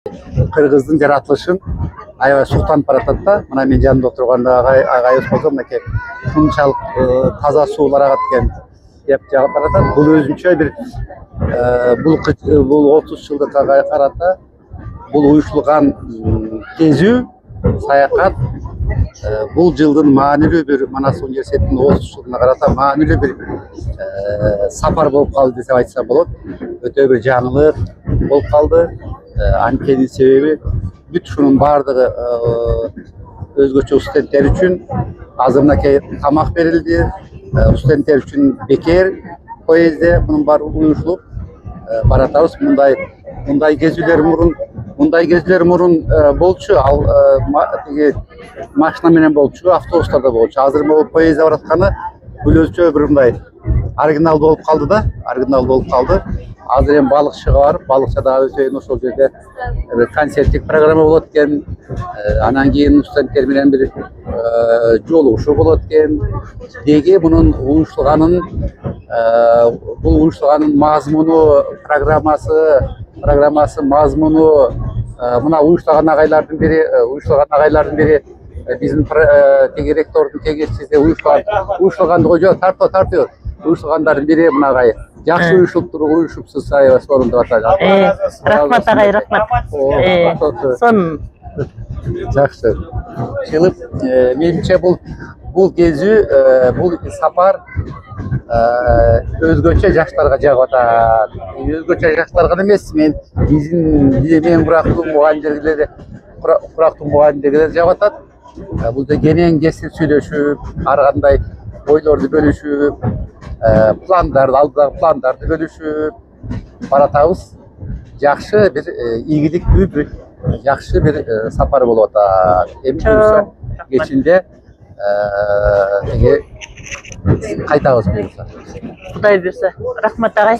Кыргыздын жаратылышын аябай суктанып баратат да. Мына мен жанында отурганда агайыбыз болсо мынакей ушунчалык таза суулар агат экен деп жагып баратат. Бул өзүнчө бир бул 30 жылдыкка карата бул уюштурулган кезүү саякат бул жылдын маанилүү бир Манас университетинин 30 жылына карата маанилүү бир сапар болуп калды десем айтсам болот. Өтө бир жаңылык болуп калды. Анткенин себеби бүт ушунун баардыгы өзгөчө студенттер үчүн азыр мынакей тамак берилди. Студенттер үчүн бекер поездде мунун баары уюштурулуп баратабыз. Мындай кезүүлөр мурун болчу. Ал тиги машина менен болчу, автобустарда болчу. Азыр могу поездде баратканы бул өзүнчө бир мындай оригинал болуп калды да. Оригинал болуп калды. Азыр эми балыкчыга барып, балыкчыда өтөйүн ошол жерде концерттик программа болот экен. Анан кийин студенттер менен бир жолугушуу болот экен. Деги мунун уюштурганын мазмуну, программасы мазмуну мына уюштурган агайлардын бири биздин теги ректордун кеңешчиси уюштурганды койжо тартıyor. Уюштургандардын бири мына агай. Жакшы уюштуруп уюшупсуз аябай сорун деп атат. Рахмат агай, рахмат. Сон жакшы. Чылып менимче бул кезүү, бул сапар өзгөчө жаштарга жагып атат. Өзгөчө жаштарга эмес, мен курактуу мугалимдерге жагып атат. Бул да кенен кесип сүйлөшүп, ар кандай ойлорду бөлүшүп, алдыдагы пландарды бөлүшүп баратабыз. Жакшы бир ийгиликтүү бир жакшы бир сапар болуп атат. Эми буюрса кечинде кайтабыз буюрса. Кудай буйрса. Рахмат агай.